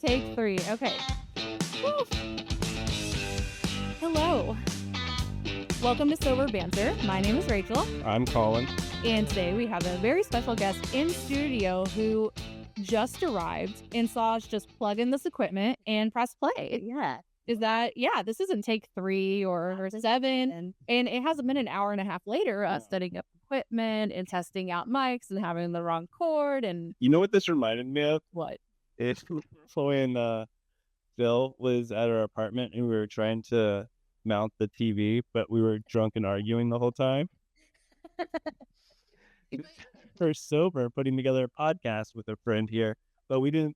Take 3. Okay. Woo. Hello. Welcome to Sober Banter. My name is Rachel. I'm Colin. And today we have a very special guest in studio who just arrived and saw us just plug in this equipment and press play. Yeah. This isn't take 3 or 7. And it hasn't been an hour and a half later, us setting up equipment and testing out mics and having the wrong cord. And you know what this reminded me of? What? It's when Phil was at our apartment and we were trying to mount the TV, but we were drunk and arguing the whole time. We're sober, putting together a podcast with a friend here, but we didn't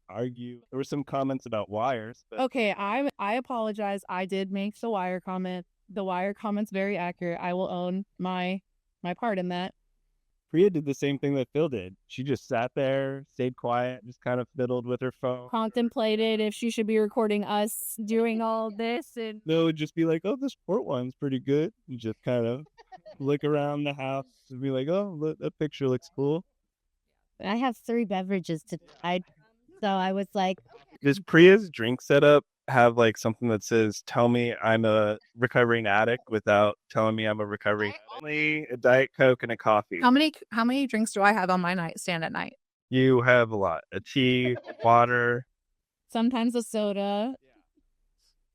argue. There were some comments about wires. But... Okay, I apologize. I did make the wire comment. The wire comment's very accurate. I will own my part in that. Priya did the same thing that Phil did. She just sat there, stayed quiet, just kind of fiddled with her phone. Contemplated if she should be recording us doing all this. And no, just be like, oh, this port wine's pretty good. And just kind of look around the house and be like, oh, look, that picture looks cool. I have 3 beverages tonight, so I was like... Does Priya's drink setup have something that says, tell me I'm a recovering addict without telling me I'm a recovering addict? Only a Diet Coke and a coffee. How many drinks do I have on my nightstand at night? You have a lot. A tea, water. Sometimes a soda.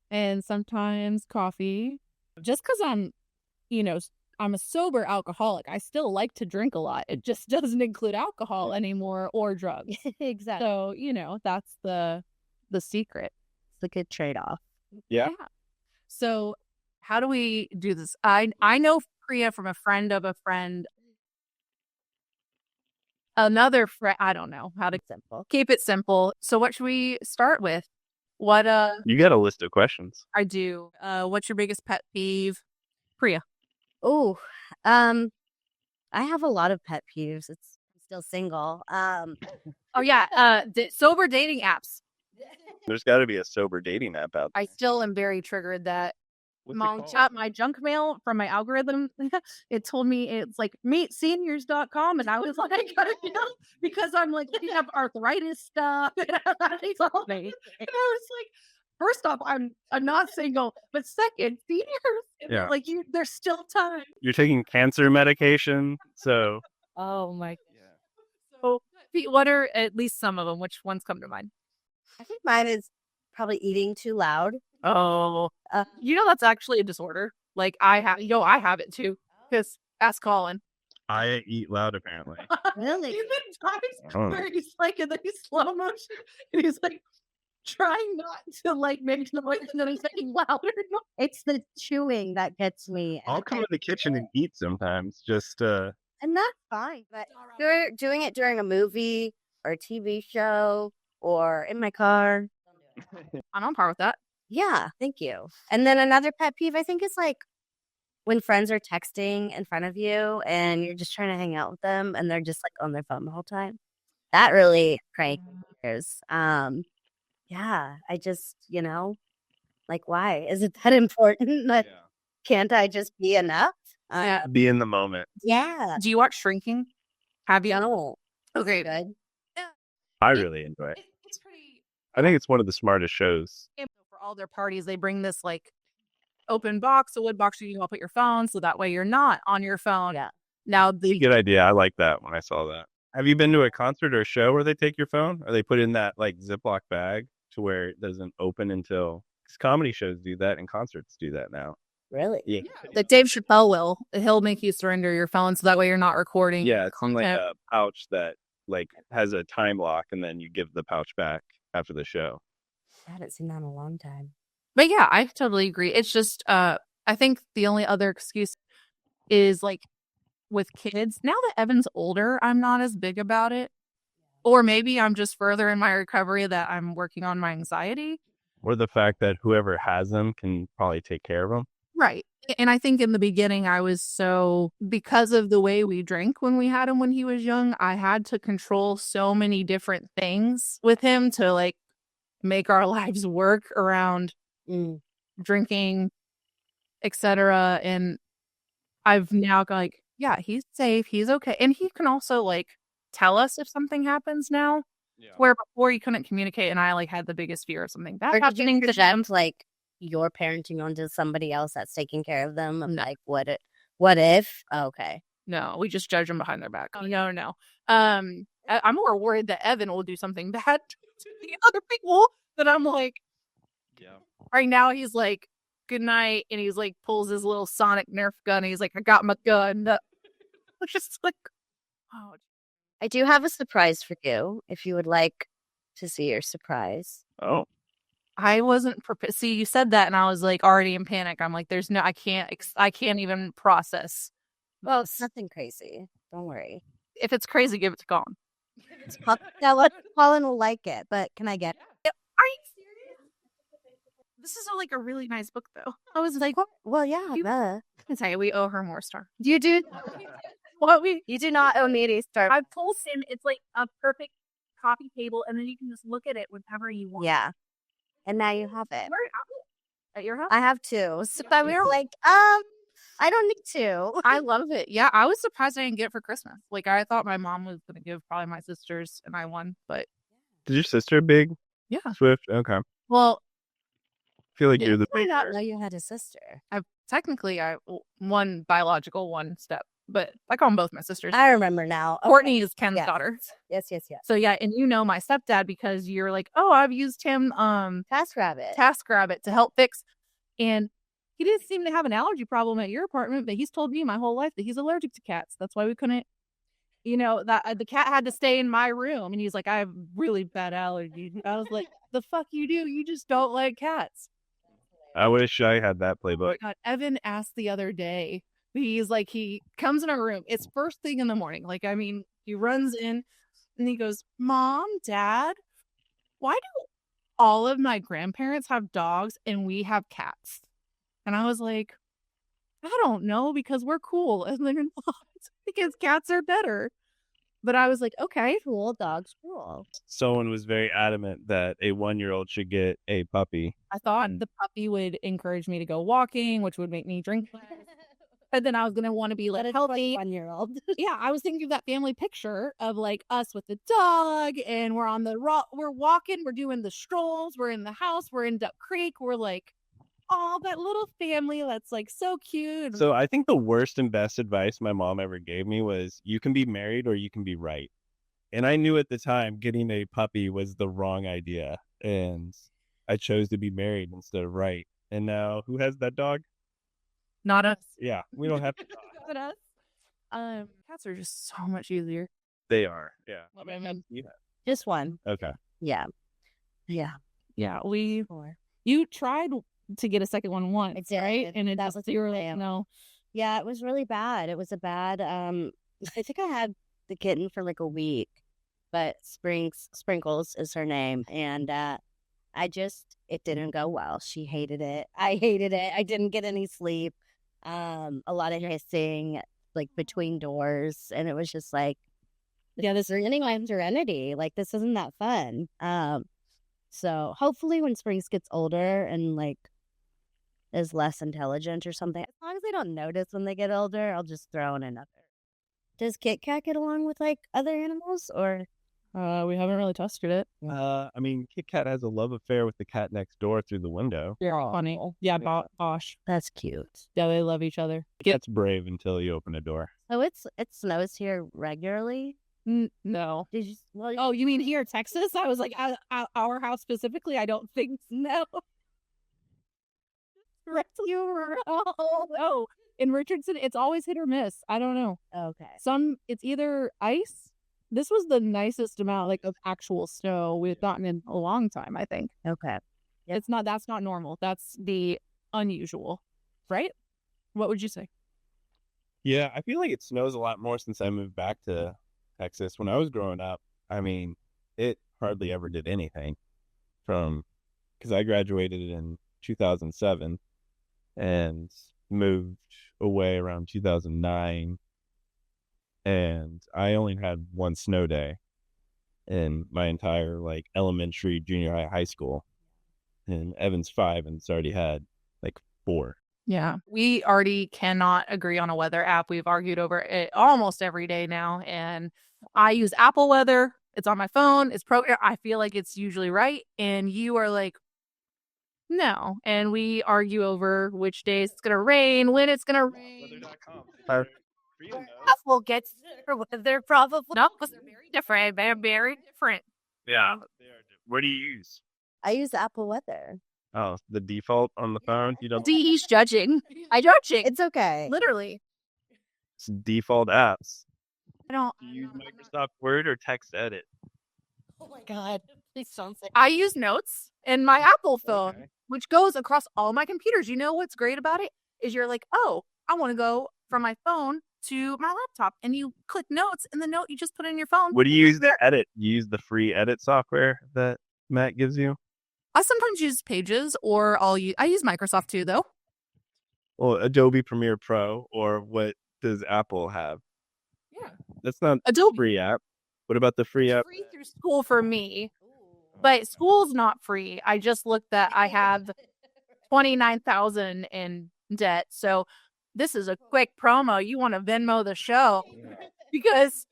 And sometimes coffee. Just because I'm a sober alcoholic, I still like to drink a lot. It just doesn't include alcohol anymore or drugs. Exactly. So, that's the secret. It's a good trade-off. Yeah. So how do we do this? I know Priya from a friend of a friend. Another friend. I don't know how to keep it simple. So what should we start with? What You got a list of questions. I do. What's your biggest pet peeve? Priya. Oh, I have a lot of pet peeves. I'm still single. Oh yeah. Sober dating apps. There's got to be a sober dating app out there. I still am very triggered that my junk mail from my algorithm, it told me it's meetseniors.com, and I was like, because I'm looking up arthritis stuff, and they told me, and I was like, first off, I'm not single, but second, seniors, there's still time. You're taking cancer medication, so. Oh my. Yeah. So, what are at least some of them? Which ones come to mind? I think mine is probably eating too loud. Oh, that's actually a disorder. I have it too. Because ask Colin. I eat loud, apparently. Really? There's been times where he's in the slow motion, and he's trying not to make noise, and then he's making louder. It's the chewing that gets me. I'll come in the kitchen and eat sometimes, just and that's fine. But doing it during a movie or a TV show or in my car, I'm on par with that. Yeah, thank you. And then another pet peeve, I think, is when friends are texting in front of you and you're just trying to hang out with them and they're just on their phone the whole time. That really cranks me. Yeah, I just, why? Is it that important? Can't I just be enough? Be in the moment. Yeah. Do you watch Shrinking? Have you? No. Okay. Good. I really enjoy it. It's pretty. I think it's one of the smartest shows. For all their parties, they bring this open box, a wood box you can all put your phone, so that way you're not on your phone. Yeah. Now Good idea. I like that when I saw that. Have you been to a concert or a show where they take your phone, or they put it in that Ziploc bag to where it doesn't open until? Because comedy shows do that and concerts do that now. Really? Yeah. Dave Chappelle he'll make you surrender your phone, so that way you're not recording. Yeah, it's in a pouch that has a time lock, and then you give the pouch back after the show. I haven't seen that in a long time. But yeah, I totally agree. It's just I think the only other excuse is with kids. Now that Evan's older, I'm not as big about it. Or maybe I'm just further in my recovery that I'm working on my anxiety. Or the fact that whoever has them can probably take care of them. Right. And I think in the beginning, I was because of the way we drank when we had him when he was young, I had to control so many different things with him to make our lives work around drinking, etc. And I've now he's safe, he's okay. And he can also tell us if something happens now. Where before you couldn't communicate, and I like had the biggest fear of something bad Or did happening you to project them. like your parenting onto somebody else that's taking care of them? Of, like, what if? Oh, okay. No, we just judge them behind their back. No. I'm more worried that Evan will do something bad to the other people. That I'm like, right now he's like, good night, and he's like pulls his little sonic Nerf gun. And he's like, I got my gun. It's just like, oh. I do have a surprise for you if you would like to see your surprise. Oh, I wasn't prepared. See, you said that, and I was like already in panic. I'm like, there's no, I can't even process. Well, it's nothing crazy. Don't worry. If it's crazy, give it to Colin. Colin will like it, but can I get it? Are you serious? This is like a really nice book, though. I was like, Well, yeah, I can tell you, we owe her more star. you do. You do not owe me any star. I told him it's like a perfect coffee table, and then you can just look at it whenever you want. Yeah, and now you have it. Where at your house? I have two. So we were like, I don't need to. I love it. Yeah, I was surprised I didn't get it for Christmas. Like, I thought my mom was gonna give probably my sisters, and I won. But is your sister big? Yeah. Swift? Okay. Well, I feel like yeah, you're the I did not bigger. know you had a sister. I one biological, one step, but I call them both my sisters. I remember now. Okay. Courtney is Ken's Yes. daughter. Yes. So yeah, and you know my stepdad because you're like, oh, I've used him TaskRabbit to help fix, and he didn't seem to have an allergy problem at your apartment, but he's told me my whole life that he's allergic to cats. That's why we couldn't, that the cat had to stay in my room, and he's like, I have really bad allergies. I was like, the fuck you do? You just don't like cats. I wish I had that Oh my playbook. God, Evan asked the other day. He's like, he comes in our room. It's first thing in the morning. Like, I mean, he runs in and he goes, Mom, Dad, why do all of my grandparents have dogs and we have cats? And I was like, I don't know, because we're cool. And they're not, because cats are better. But I was like, okay. Cool dogs rule. Someone was very adamant that a 1-year-old should get a puppy. I thought the puppy would encourage me to go walking, which would make me drink less. And then I was going to want to be like healthy. 1-year-old. Yeah, I was thinking of that family picture of like us with the dog, and we're on the we're walking, we're doing the strolls, we're in the house, we're in Duck Creek, we're like, oh, that little family that's like so cute. So I think the worst and best advice my mom ever gave me was, you can be married or you can be right. And I knew at the time getting a puppy was the wrong idea. And I chose to be married instead of right. And now who has that dog? Not us. Yeah, we don't have to. Not us. Cats are just so much easier. They are. Yeah. Just one. Okay. Yeah. Yeah, Four. you tried to get a second one once, I did, right? And that was you were a like, fail. no. Yeah, it was really bad. It was a bad. I think I had the kitten for like a week, but Sprinkles is her name, and it didn't go well. She hated it. I hated it. I didn't get any sleep. A lot of hissing like between doors, and it was just like, yeah, this is ruining my serenity. Like, this isn't that fun. So hopefully when Springs gets older and like is less intelligent or something, as long as they don't notice when they get older, I'll just throw in another. Does Kit Kat get along with like other animals, or? We haven't really tested it. I mean, Kit Kat has a love affair with the cat next door through the window. Yeah, funny. Yeah, Bosh. That's cute. Yeah, they love each other. Cat's brave until you open a door. So it snows here regularly. No. Did you? Well, Oh, you mean here, Texas? I was like, our house specifically. I don't think no. Oh no. In Richardson, it's always hit or miss. I don't know. okay. It's either ice. This was the nicest amount like of actual snow we've gotten in a long time, I think. Okay. That's not normal. That's the unusual, right? What would you say? Yeah, I feel like it snows a lot more since I moved back to Texas. When I was growing up, I mean, it hardly ever did anything because I graduated in 2007 and moved away around 2009. And I only had one snow day in my entire like elementary, junior high, high school. And Evan's 5 and it's already had like 4. Yeah. We already cannot agree on a weather app. We've argued over it almost every day now. And I use Apple Weather. It's on my phone. It's I feel like it's usually right. And you are like, no. And we argue over which days it's going to rain, when it's going to rain. Apple gets they're probably No, because they're very different. They're very different. Yeah. What do you use? I use Apple Weather. Oh, the default on the phone? You don't. See, he's judging. I judging. It's okay. Literally. It's default apps. I don't. Do you use Microsoft Word or Text Edit? Oh my God. Please don't say. I use Notes in my Apple phone, Okay. which goes across all my computers. You know what's great about it is you're like, oh, I want to go from my phone to my laptop, and you click Notes, and the note you just put in your phone. What do you use to edit? You use the free edit software that Matt gives you? I sometimes use Pages, or I use Microsoft too, though. Well, Adobe Premiere Pro, or what does Apple have? Yeah, That's not Adobe. free app. What about the free app? Free through school for me, but school's not free. I just looked that I have 29,000 in debt, so this is a quick promo. You want to Venmo the show because,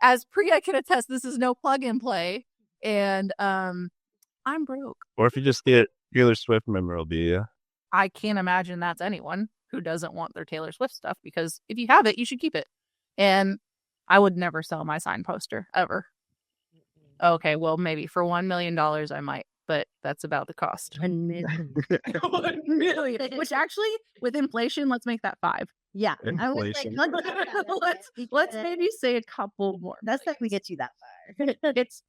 as Priya can attest, this is no plug and play, and I'm broke. Or if you just get Taylor Swift memorabilia. I can't imagine that's anyone who doesn't want their Taylor Swift stuff, because if you have it, you should keep it. And I would never sell my signed poster ever. Okay, well, maybe for $1 million I might, but that's about the cost. 1 million. 1 million. Which actually, with inflation, let's make that 5. Yeah. I was Inflation. like, Let's maybe say a couple more. that's not gonna get you that far.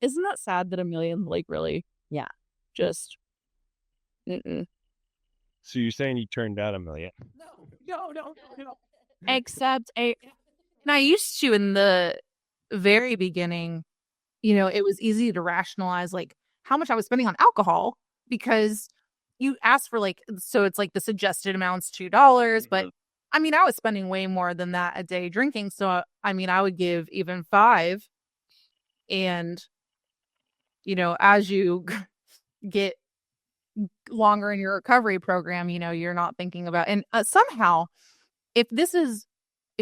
Isn't that sad that $1 million, like, really? Yeah. Just. Mm-mm. So you're saying you turned down $1 million? No. Except and I used to in the very beginning, it was easy to rationalize like how much I was spending on alcohol, because you ask for so it's like the suggested amount's $2, but I mean, I was spending way more than that a day drinking. So, I mean, I would give even 5. And, as you get longer in your recovery program, you're not thinking about, and somehow, if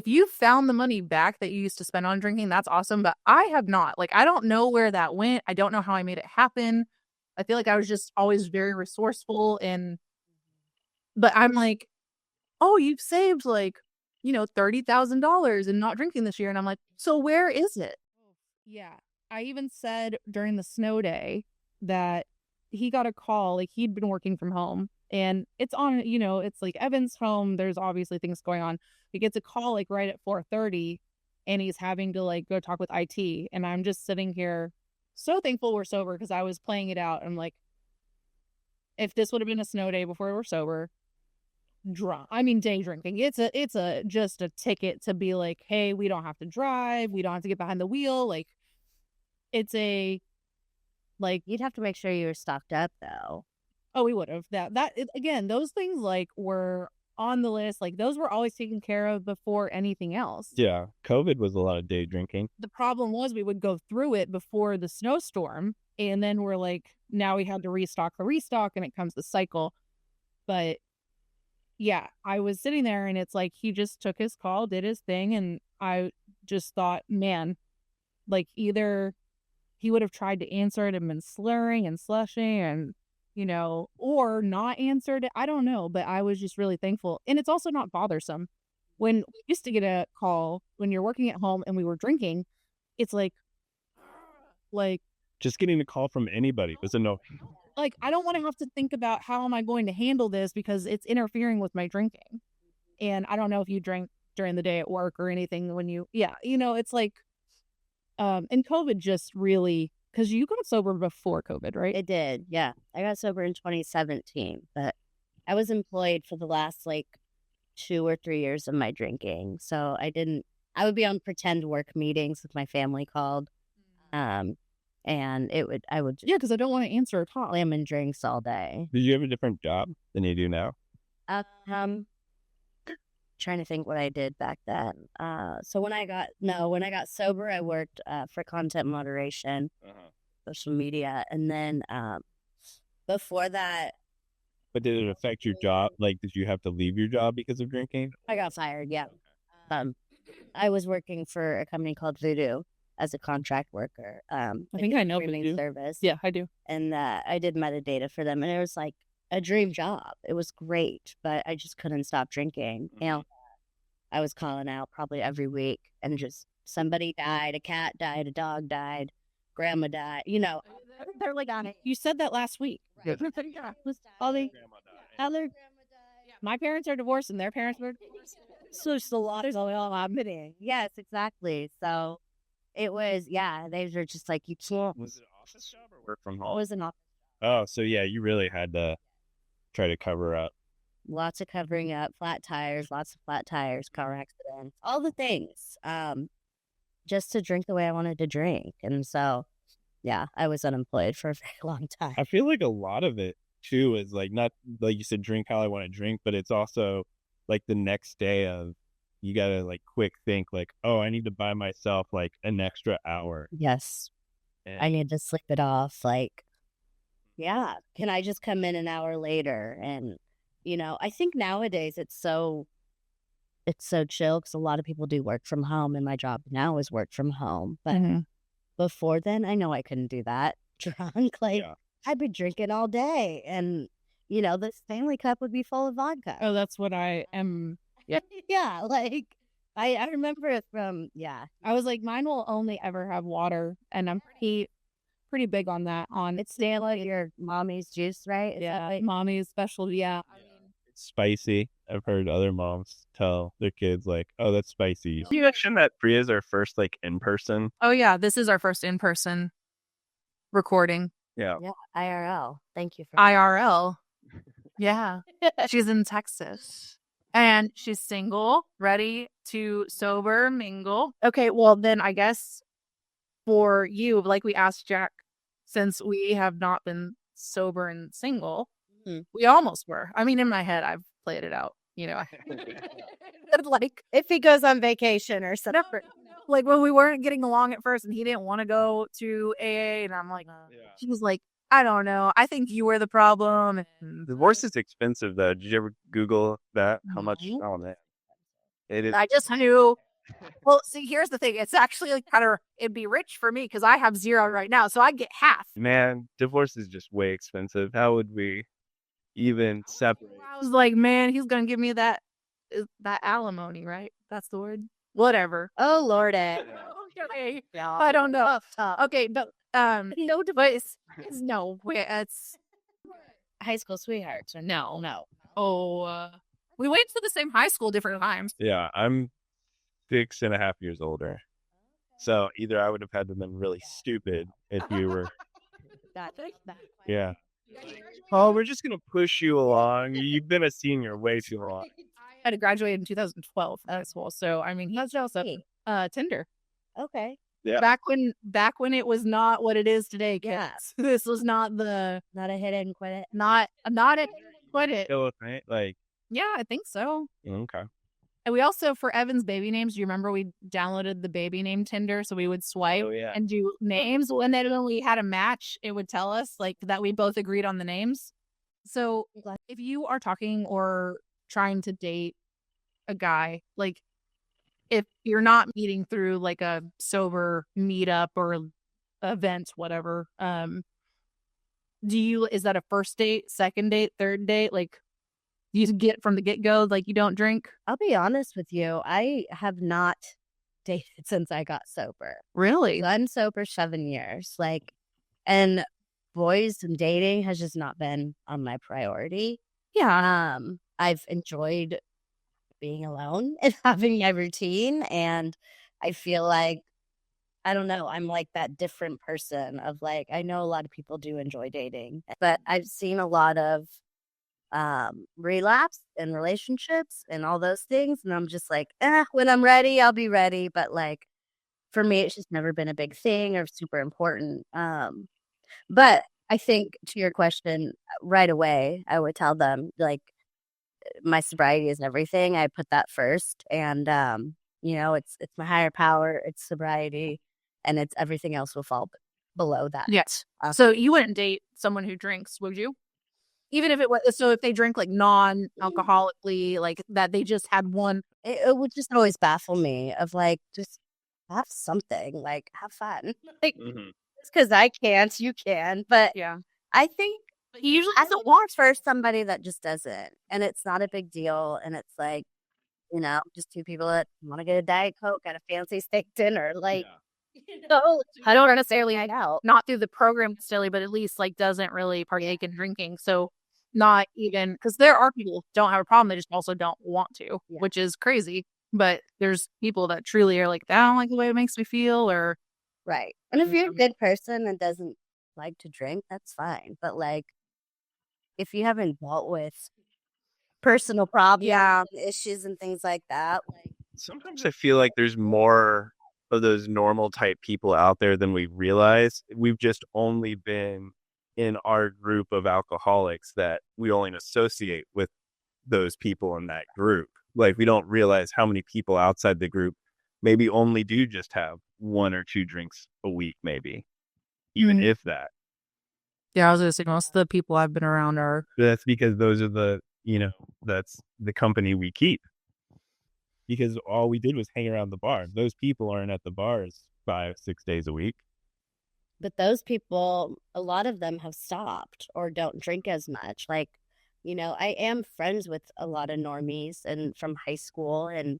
you found the money back that you used to spend on drinking, that's awesome. But I have not. Like, I don't know where that went. I don't know how I made it happen. I feel like I was just always very resourceful, but I'm like, oh, you've saved $30,000 in not drinking this year. And I'm like, so where is it? Yeah. I even said during the snow day that he got a call, like he'd been working from home, and it's on, it's like Evan's home. There's obviously things going on. He gets a call like right at 4:30, and he's having to go talk with IT. And I'm just sitting here so thankful we're sober, because I was playing it out. I'm like, if this would have been a snow day before we're sober, day drinking, it's just a ticket to be like, hey, we don't have to drive, we don't have to get behind the wheel. Like, it's You'd have to make sure you were stocked up though. Oh, we would have. Again, those things were on the list. Those were always taken care of before anything else. Yeah. COVID was a lot of day drinking. The problem was we would go through it before the snowstorm, and then we're like, now we had to restock, and it comes the cycle. But yeah, I was sitting there, and it's like he just took his call, did his thing, and I just thought, man, either he would have tried to answer it and been slurring and slushing and, or not answered it. I don't know, but I was just really thankful. And it's also not bothersome. When we used to get a call when you're working at home and we were drinking, it's like just getting a call from anybody was a no. I don't want to have to think about how am I going to handle this, because it's interfering with my drinking. And I don't know if you drank during the day at work or anything when it's like, and COVID just really, because you got sober before COVID, right? I did, yeah. I got sober in 2017, but I was employed for the last 2 or 3 years of my drinking. So I would be on pretend work meetings if my family called. And I would Yeah, because I don't want to answer a call. slam and drinks all day. Did you have a different job than you do now? Trying to think what I did back then. So when I got sober, I worked for content moderation, social media, and then before that, But did it affect your job? Did you have to leave your job because of drinking? I got fired. Yeah. I was working for a company called Voodoo, as a contract worker. I think I know streaming you. service. Yeah, I do. And I did metadata for them, and it was like a dream job. It was great, but I just couldn't stop drinking. You know, I was calling out probably every week, and just somebody died, a cat died, a dog died, grandma died. You know, they're like on it. You said that last week. Right. Yeah. All the other. My parents are divorced, and their parents were divorced. So it's a lot of all happening. Yes, exactly. So it was, yeah, they were just like, you can't. Was it an office job or work from It home? was an office. Oh, so yeah, you really had to try to cover up. Lots of covering up, lots of flat tires, car accidents, all the things. Just to drink the way I wanted to drink. And so, yeah, I was unemployed for a very long time. I feel like a lot of it too is like, not like you said, drink how I want to drink, but it's also like the next day of, you gotta like quick think like, oh, I need to buy myself like an extra hour. Yes. And I need to sleep it off. Like, yeah, can I just come in an hour later? And, you know, I think nowadays it's so chill because a lot of people do work from home, and my job now is work from home. But before then, I know I couldn't do that drunk. Like, yeah. I'd be drinking all day, and, you know, this Stanley cup would be full of vodka. Oh, that's what I am. Yeah. Yeah, like, I remember it from, I was like, mine will only ever have water, and I'm pretty big on that. it's Stanley, your mommy's juice, right? Is that Yeah, right? mommy's special. Yeah. It's spicy. I've heard other moms tell their kids like, oh, that's spicy. You mentioned that Priya's our first like in person. Oh yeah, this is our first in-person recording. Yeah. Yeah, IRL. Thank you for IRL. Yeah. She's in Texas. And she's single, ready to sober mingle. Okay, well then I guess for you, like we asked Jack, since we have not been sober and single, we almost were. I mean, in my head, I've played it out, you know. Like if he goes on vacation or something. like when we weren't getting along at first and he didn't want to go to AA, and I'm like, he was like, I don't know. I think you were the problem. And Divorce is expensive though. Did you ever Google that? How much? No. Oh man. It is. I just knew. Well, see, here's the thing. It's actually like it'd be rich for me because I have zero right now. So I get half. Man, divorce is just way expensive. How would we even separate? I was like, man, he's going to give me that alimony, right? That's the word. Whatever. Oh, Lord. Okay. Yeah. I don't know. Okay, but no device. No, it's High school sweethearts. Or no. Oh, we went to the same high school different times. Yeah, I'm 6.5 years older. So either I would have had to been really stupid if you were. Yeah. Oh, we're just gonna push you along. You've been a senior way too long. I had to graduate in 2012 high school, so I mean, he's also Tinder. Okay. Yeah. Back when it was not what it is today, kids. Yeah. This was not a hit and quit it. not a quit it. Still, right? Like, Yeah, I think so. okay. And we also, for Evan's baby names, do you remember we downloaded the baby name Tinder? So we would swipe and do names. And then when we had a match, it would tell us like that we both agreed on the names. So if you are talking or trying to date a guy, like if you're not meeting through like a sober meetup or event, whatever, is that a first date, second date, third date? Like, you get from the get-go, like you don't drink? I'll be honest with you. I have not dated since I got sober. Really? So I'm sober 7 years. Like, and boys and dating has just not been on my priority. Yeah. I've enjoyed being alone and having my routine. And I feel like, I don't know, I'm like that different person of like, I know a lot of people do enjoy dating, but I've seen a lot of relapse in relationships and all those things, and I'm just like, when I'm ready, I'll be ready. But like, for me, it's just never been a big thing or super important. But I think to your question, right away, I would tell them like, my sobriety is everything. I put that first, and you know, it's my higher power, it's sobriety, and it's everything else will fall below that. Yes. So you wouldn't date someone who drinks, would you? Even if it was, so if they drink like non-alcoholically, like that they just had one. It would just always baffle me of like, just have something, like have fun. Like, Mhm. just because I can't, you can. But Yeah. I think He usually I don't want for somebody that just doesn't, and it's not a big deal, and it's like, just two people that want to get a Diet Coke at a fancy steak dinner, like, I don't necessarily hang out. Not through the program necessarily, but at least like doesn't really partake in drinking. So not even because there are people who don't have a problem, they just also don't want to, Yeah. which is crazy. But there's people that truly are like, I don't like the way it makes me feel, or right. And if you're a good person and doesn't like to drink, that's fine. But like, if you haven't dealt with personal problems, issues, and things like that, like, Sometimes I feel like there's more of those normal type people out there than we realize. We've just only been in our group of alcoholics that we only associate with those people in that group. Like we don't realize how many people outside the group maybe only do just have 1 or 2 drinks a week, maybe, even if that. yeah, I was gonna say most of the people I've been around are But that's because those are that's the company we keep. Because all we did was hang around the bar. Those people aren't at the bars 5, 6 days a week. but those people, a lot of them have stopped or don't drink as much. Like, I am friends with a lot of normies and from high school, and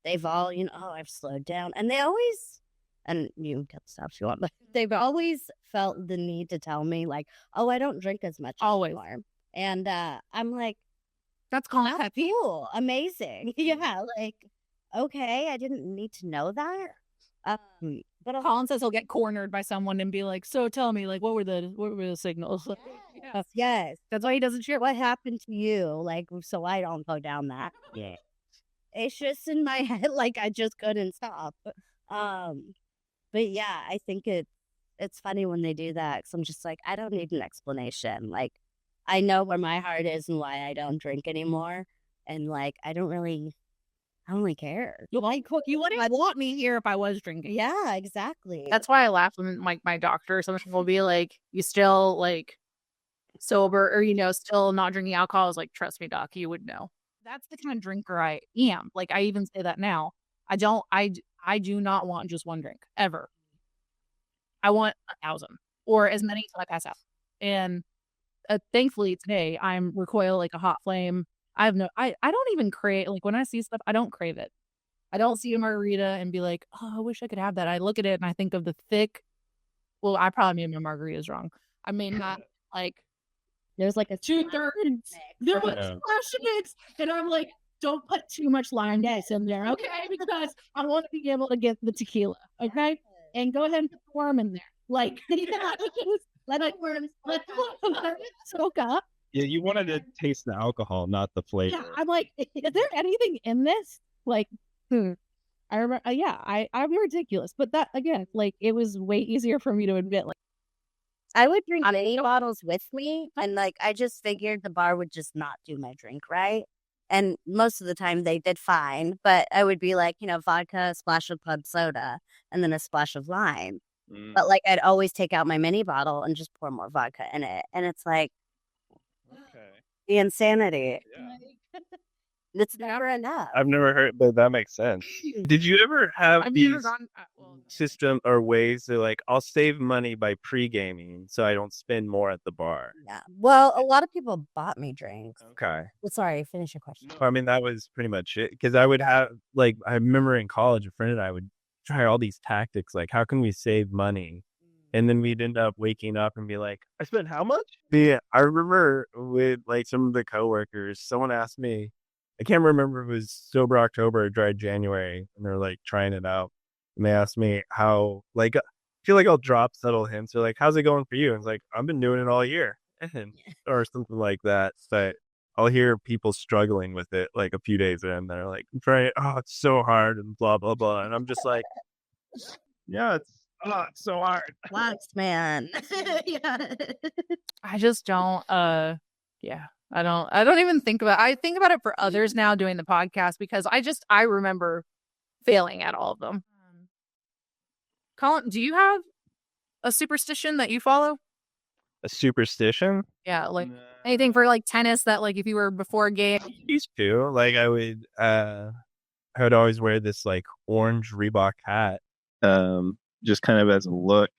they've all, oh, I've slowed down. And they always, and you can stop if you want, but they've always felt the need to tell me, like, oh, I don't drink as much Always. anymore. And I'm like, that's called that's cool, amazing. Yeah, like, okay, I didn't need to know that. But Colin says he'll get cornered by someone and be like, so tell me, like, what were the signals? yes, that's why he doesn't share what happened to you, like, so I don't go down that. Yeah. It's just in my head, like, I just couldn't stop. But yeah, I think it's funny when they do that, because I'm just like, I don't need an explanation. Like, I know where my heart is and why I don't drink anymore, and like, I don't really care. You wouldn't want me here if I was drinking. Yeah, exactly. That's why I laugh when my doctor sometimes will be like, you still like sober or, still not drinking alcohol. I was like, trust me, doc, you would know. That's the kind of drinker I am. Like, I even say that now. I do not want just one drink ever. I want 1,000 or as many till I pass out. And thankfully today I'm recoil like a hot flame. I don't even crave, like when I see stuff, I don't crave it. I don't see a margarita and be like, oh, I wish I could have that. I look at it and I think of the thick, well, I probably made my margaritas wrong. I mean, not like There's like a 2/3. There was Yeah. splash of mix, and I'm like, don't put too much lime gas in there, okay? Because I want to be able to get the tequila, okay? And go ahead and put the worm in there. Like, let it soak up. Yeah, you wanted to taste the alcohol, not the flavor. Yeah, I'm like, is there anything in this? Like, I remember, I'm ridiculous, but that again, like, it was way easier for me to admit. Like, I would drink many bottles with me, and like, I just figured the bar would just not do my drink right. And most of the time they did fine, but I would be like, vodka, a splash of club soda, and then a splash of lime. But like, I'd always take out my mini bottle and just pour more vodka in it. And it's like, Okay. the insanity. Yeah. It's never enough. I've never heard, but that makes sense. Did you ever have I've these never gone. system or ways to like, I'll save money by pre-gaming so I don't spend more at the bar? Yeah. Well, a lot of people bought me drinks. Okay. Well, sorry, finish your question. I mean, that was pretty much it. Because I would have, like, I remember in college, a friend and I would try all these tactics, like, how can we save money? And then we'd end up waking up and be like, I spent how much? Yeah, I remember with like some of the coworkers, someone asked me, I can't remember if it was sober October or dry January, and they're like trying it out. And they asked me how, like, I feel like I'll drop subtle hints. They're like, how's it going for you? And it's like, I've been doing it all year, or something like that. But I'll hear people struggling with it like a few days in. They're like, I'm trying, oh, it's so hard and blah, blah, blah. And I'm just like, yeah, it's so hard. Relax, man. Yeah. I just don't, yeah. I don't even think about I think about it for others now doing the podcast because I remember failing at all of them. Colin, do you have a superstition that you follow? A superstition? Yeah, like anything for like tennis that like if you were before a game. I used to. Like I would always wear this like orange Reebok hat just kind of as a look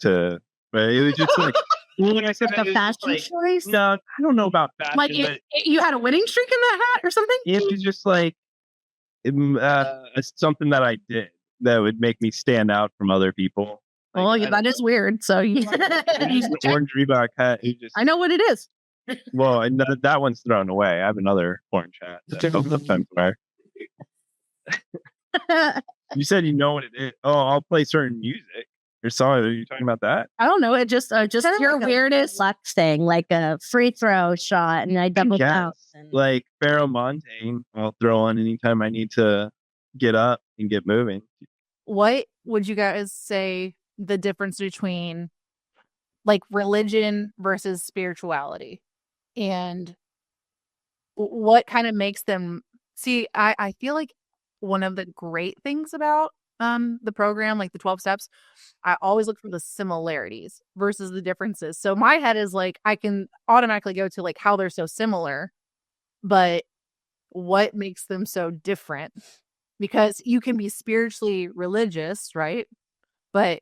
to, but it was just like, well, when I said Like a fashion choice? no, I don't know about fashion, Like but you had a winning streak in that hat or something? it was just like something that I did that would make me stand out from other people. Like, Well, yeah, that is weird. So you, the orange Reebok hat. I know what it is. Well, and that one's thrown away. I have another orange hat that I'll sometimes wear. You said you know what it is. Oh, I'll play certain music. Your song. Are you talking about that? I don't know. It just your like weirdest luck thing, like a free throw shot, and I double count. Like Pharaoh Montaigne, I'll throw on anytime I need to get up and get moving. What would you guys say the difference between like religion versus spirituality, and what kind of makes them see? I feel like one of the great things about the program, like the 12 steps, I always look for the similarities versus the differences. So my head is like, I can automatically go to like how they're so similar, but what makes them so different? Because you can be spiritually religious, right? But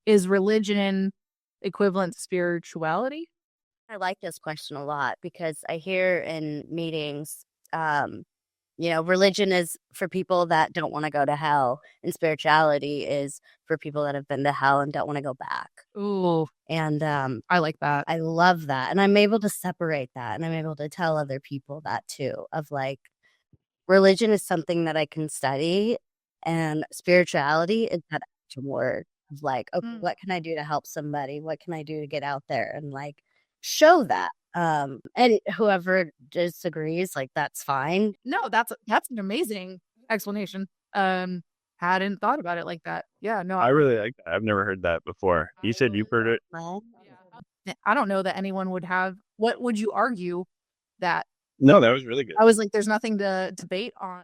is religion equivalent to spirituality? I like this question a lot because I hear in meetings, religion is for people that don't want to go to hell, and spirituality is for people that have been to hell and don't want to go back. Ooh, And I like that. I love that. And I'm able to separate that, and I'm able to tell other people that too, of like, religion is something that I can study, and spirituality is that action word of like, okay, what can I do to help somebody? What can I do to get out there and like show that? And whoever disagrees, like, that's fine. No, that's an amazing explanation. Hadn't thought about it like that. Yeah, no, I really like that. I've never heard that before. You said you've heard it. Well, I don't know that anyone would have. What would you argue that? No, that was really good. I was like, there's nothing to debate on,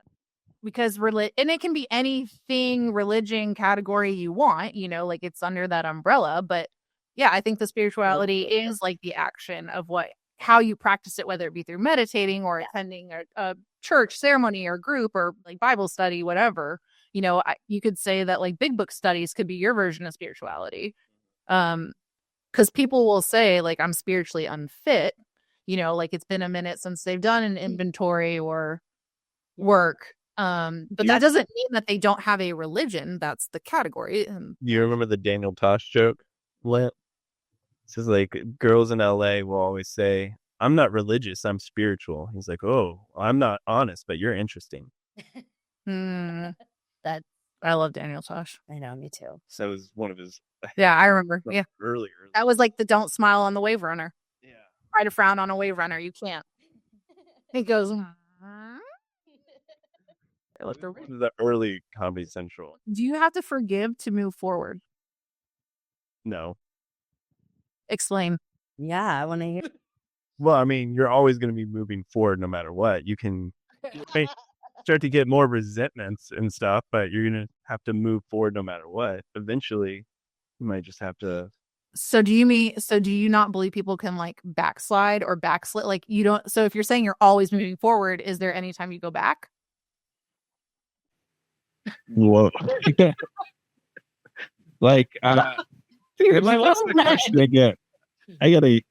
because and it can be anything religion category you want, like it's under that umbrella. But yeah, I think the spirituality is like the action of how you practice it, whether it be through meditating or attending a church ceremony or group or like Bible study, whatever. You could say that like big book studies could be your version of spirituality. Because people will say like, I'm spiritually unfit, like it's been a minute since they've done an inventory or work. But that doesn't mean that they don't have a religion. That's the category. Do you remember the Daniel Tosh joke? It says like girls in LA will always say, I'm not religious, I'm spiritual. He's like, oh, I'm not honest, but you're interesting. That I love Daniel Tosh. I know, me too. So it was one of his Yeah, I remember. Yeah. earlier. That was like the don't smile on the wave runner. Yeah. Try to frown on a wave runner. You can't. He goes, the early Comedy Central. do you have to forgive to move forward? No. Explain. Yeah, I want to hear. Well, I mean, you're always going to be moving forward no matter what. You can start to get more resentments and stuff, but you're going to have to move forward no matter what. Eventually, you might just have to. So do you not believe people can like backslide or backslid? Like you don't. So if you're saying you're always moving forward, is there any time you go back? Whoa. Like, my last question again. I gotta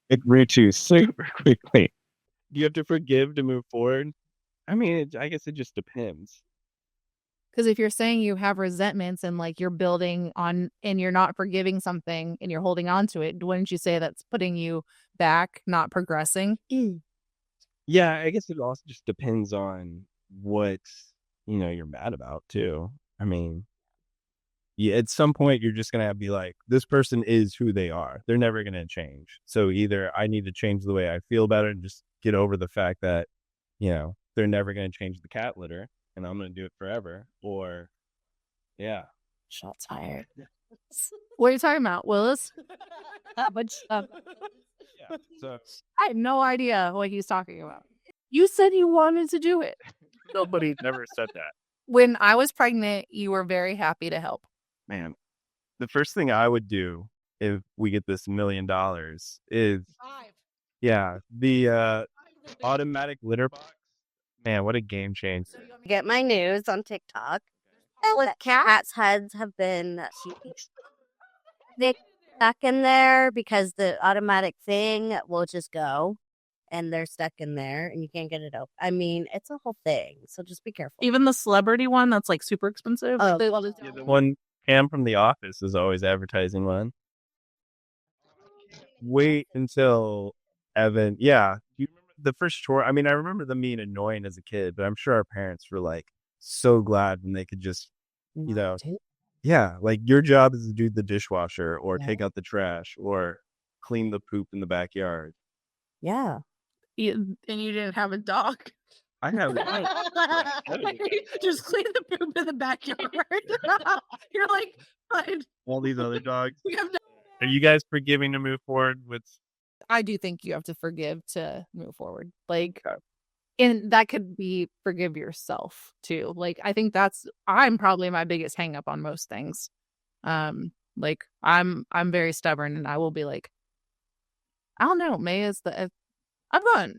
agree to super quickly. Do you have to forgive to move forward? I mean, I guess it just depends. Because if you're saying you have resentments and like you're building on and you're not forgiving something and you're holding on to it, wouldn't you say that's putting you back, not progressing? Yeah, I guess it also just depends on what, you're mad about too. I mean, yeah, at some point you're just going to have to be like, this person is who they are. They're never going to change. So either I need to change the way I feel about it and just get over the fact that, they're never going to change the cat litter and I'm going to do it forever. Or, yeah. Shots fired. What are you talking about, Willis? Yeah, so I have no idea what he's talking about. You said you wanted to do it. nobody never said that. When I was pregnant, you were very happy to help. Man, the first thing I would do if we get this $1 million is, yeah, the automatic litter box. Man, what a game change. Get my news on TikTok. Cats' heads have been they stuck in there because the automatic thing will just go and they're stuck in there and you can't get it open. I mean, it's a whole thing. So just be careful. Even the celebrity one that's like super expensive. Oh. They love it. Yeah, the one Cam from The Office is always advertising one. Wait until Evan. Yeah. Do you remember the first chore? I mean, I remember them being annoying as a kid, but I'm sure our parents were like so glad when they could just, yeah, like your job is to do the dishwasher or take out the trash or clean the poop in the backyard. Yeah. And you didn't have a dog. I have Just clean the poop in the backyard. You're like, fine. all these other dogs. We have no- Are you guys forgiving to move forward with? I do think you have to forgive to move forward. Like, Okay. and that could be forgive yourself too. Like, I think I'm probably my biggest hang up on most things. Like I'm very stubborn and I will be like, I don't know, I've gone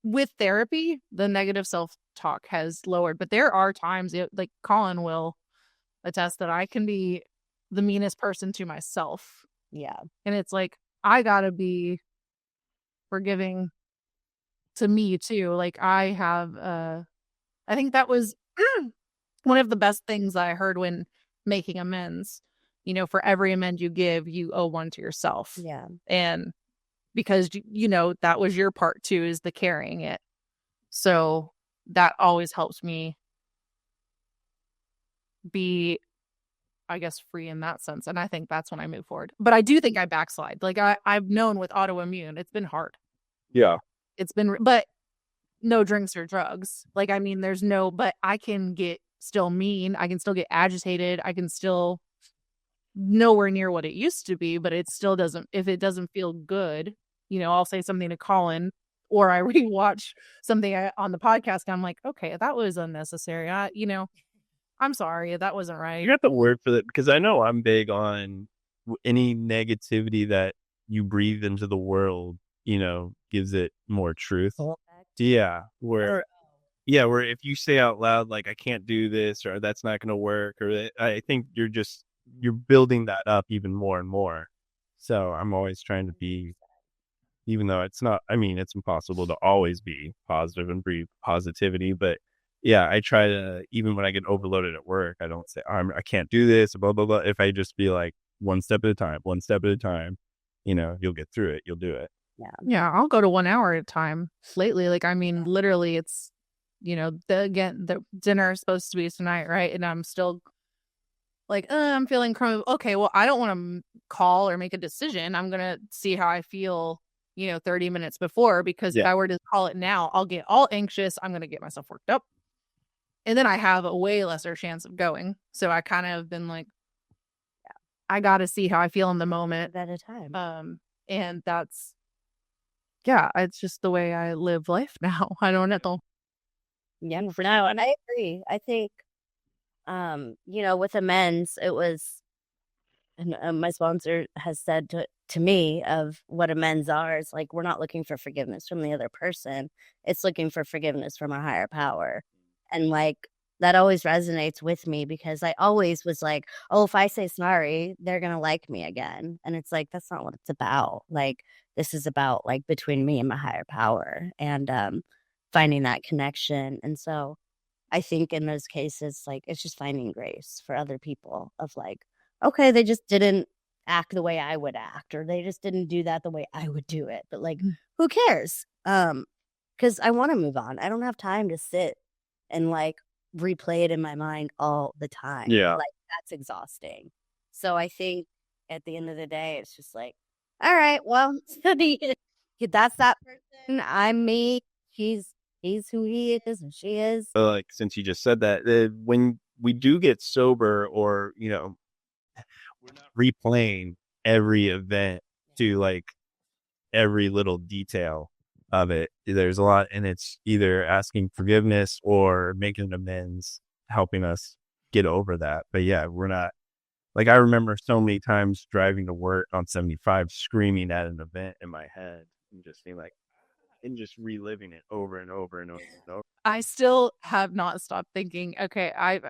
with therapy, the negative self-talk has lowered, but there are times like Colin will attest that I can be the meanest person to myself. Yeah. And it's like, I gotta be forgiving to me too. Like I think that was one of the best things I heard when making amends. You know, for every amend you give, you owe one to yourself. Yeah. And because, you know, that was your part too, is the carrying it. So that always helps me be, I guess, free in that sense. And I think that's when I move forward. But I do think I backslide. Like I've known with autoimmune, it's been hard. Yeah. It's been, but no drinks or drugs. Like, I mean, but I can get still mean. I can still get agitated. I can still nowhere near what it used to be, but it still doesn't, if it doesn't feel good, you know, I'll say something to Colin or I rewatch something on the podcast and I'm like, okay, that was unnecessary. I'm sorry. That wasn't right. You got the word for that because I know I'm big on any negativity that you breathe into the world, you know, gives it more truth. Yeah. Where if you say out loud, like, I can't do this or that's not going to work, or I think you're building that up even more and more. So I'm always trying to be, even though it's not, I mean, it's impossible to always be positive and breathe positivity, but yeah, I try to, even when I get overloaded at work, I don't say, I can't do this, blah, blah, blah. If I just be like, one step at a time, you know, you'll get through it. You'll do it. Yeah. I'll go to 1 hour at a time lately. Like, I mean, literally it's, you know, the dinner is supposed to be tonight. Right. And I'm still like, I'm feeling okay. Well, I don't want to call or make a decision. I'm going to see how I feel, you know, 30 minutes before, because if I were to call it now, I'll get all anxious. I'm going to get myself worked up. And then I have a way lesser chance of going. So I kind of been like, I got to see how I feel in the moment at a time. And that's, it's just the way I live life now. I don't know. Yeah, for now. And I agree. I think, you know, with amends, it was, and my sponsor has said to me of what amends are. It's like, we're not looking for forgiveness from the other person. It's looking for forgiveness from a higher power. And like, that always resonates with me because I always was like, oh, if I say sorry, they're going to like me again. And it's like, that's not what it's about. Like, this is about like between me and my higher power and finding that connection. And so I think in those cases, like, it's just finding grace for other people of like, okay, they just didn't act the way I would act, or they just didn't do that the way I would do it. But like, who cares? Because I want to move on. I don't have time to sit and like replay it in my mind all the time. Yeah. Like, that's exhausting. So I think at the end of the day, it's just like, all right, well, that's that person. I'm me. He's who he is and she is. Like, since you just said that, when we do get sober, or, you know, we're not replaying every event to like every little detail of it. There's a lot, and it's either asking forgiveness or making amends, helping us get over that. But yeah, we're not, like, I remember so many times driving to work on 75 screaming at an event in my head and just being like, and just reliving it over and over and over and over. I still have not stopped thinking. Okay, I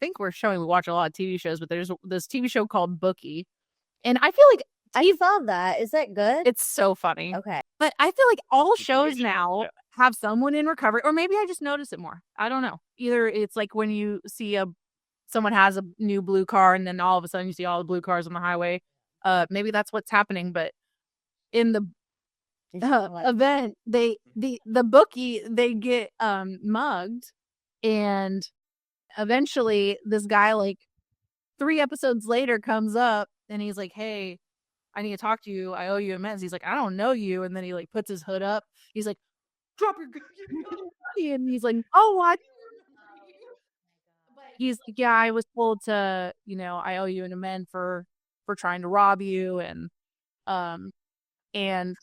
think we watch a lot of TV shows, but there's this TV show called Bookie, and I feel like I saw that. Is that good? it's so funny. Okay. But I feel like all It's a great shows show, now yeah. have someone in recovery, or maybe I just notice it more. I don't know. Either it's like when you see someone has a new blue car, and then all of a sudden you see all the blue cars on the highway. Maybe that's what's happening. But in the event, the bookie, they get mugged, and eventually this guy, like 3 episodes later, comes up and he's like, "Hey, I need to talk to you. I owe you amends." He's like, "I don't know you." And then he like puts his hood up. He's like, "Drop your gun." And he's like, "Oh, what?" He's like, "Yeah, I was told to, I owe you an amend for trying to rob you." And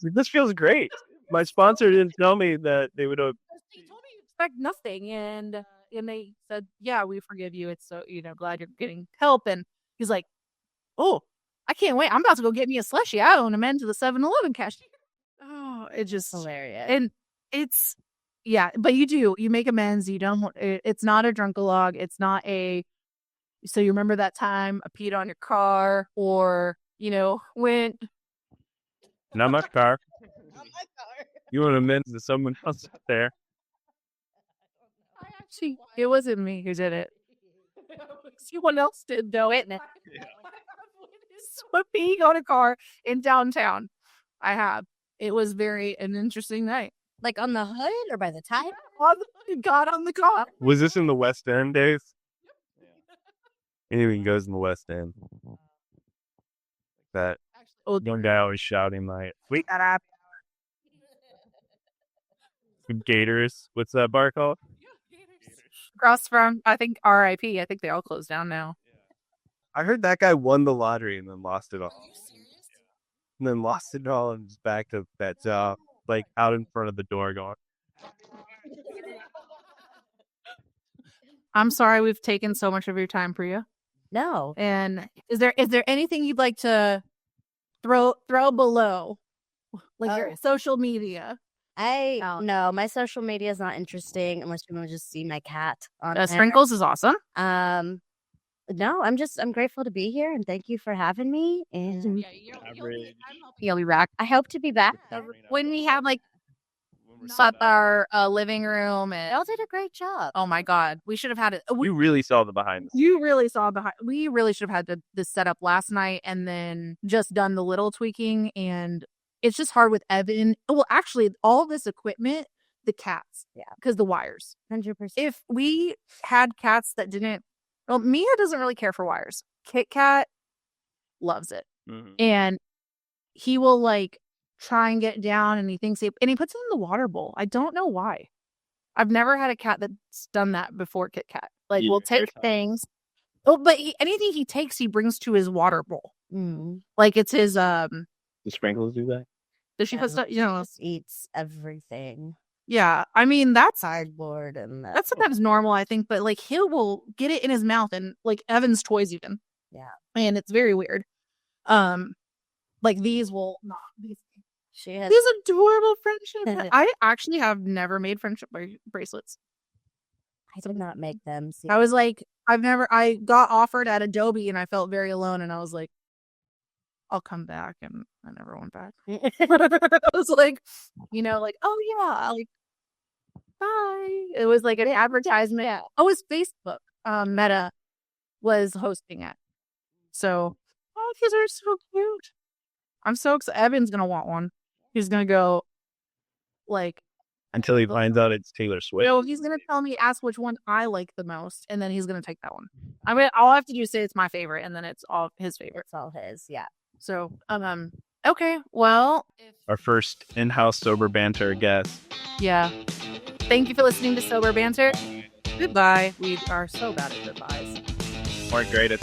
This feels great. My sponsor didn't tell me that they would have. he told me you expect nothing, and they said, "Yeah, we forgive you. It's so glad you're getting help." And he's like, "Oh, I can't wait. I'm about to go get me a slushie. I owe an amend to the 7-Eleven cashier." Oh, it just hilarious. And it's but you make amends. You don't. It's not a drunkalog. It's not a. So you remember that time I peed on your car, or when. Not my car. You want to amends to someone else out there? It wasn't me who did it. Someone else did, though, isn't it? So peeing on a car in downtown. I have. It was an interesting night. Like on the hood or by the tire? Got on the car. Was this in the West End days? Anything goes in the West End. That young guy always shouting like, "Wake that up!" Gators. What's that bar called? Across from, I think, RIP. I think they all closed down now. I heard that guy won the lottery and then lost it all. And then lost it all and was back to that job, like out in front of the door going. I'm sorry we've taken so much of your time, Priya. No. And is there anything you'd like to throw below, like your social media? No, my social media is not interesting unless you want to just see my cat on there. Sprinkles is awesome. No, I'm grateful to be here and thank you for having me. And You'll be back. I hope to be back. When we have up our living room, and Y'all did a great job. oh my god, we should have had it. You really saw the behind the scenes. You really saw behind. We really should have had this set up last night and then just done the little tweaking. And it's just hard with Evan. Well, actually, all this equipment, the cats, because the wires. 100%. If we had cats that didn't, well, Mia doesn't really care for wires. Kit Kat loves it, and he will try and get down, and he puts it in the water bowl. I don't know why. I've never had a cat that's done that before. Kit Kat will take things. Oh, but anything he takes, he brings to his water bowl. Like it's his The Sprinkles do that? Does she put stuff? Just eats everything. Yeah, I mean that's Cardboard and that's sometimes normal, I think. But he will get it in his mouth, and Evan's toys even. Yeah, and it's very weird. These will not. She has these adorable friendship. I actually have never made friendship bracelets. I did not make them. See. I was like, I got offered at Adobe, and I felt very alone, and I was like, I'll come back, and I never went back. I was like, oh yeah, bye. It was like an advertisement. Oh, it was Facebook. Meta was hosting it. So, these are so cute. I'm so excited. Evan's gonna want one. He's gonna go, until he finds out it's Taylor Swift. He's gonna tell me, ask which one I like the most, and then he's gonna take that one. I mean, all I have to do is say it's my favorite, and then it's all his favorite. It's all his, yeah. So, okay, well, our first in-house Sober Banter guest. Yeah. Thank you for listening to Sober Banter. Goodbye. We are so bad at goodbyes. Weren't great at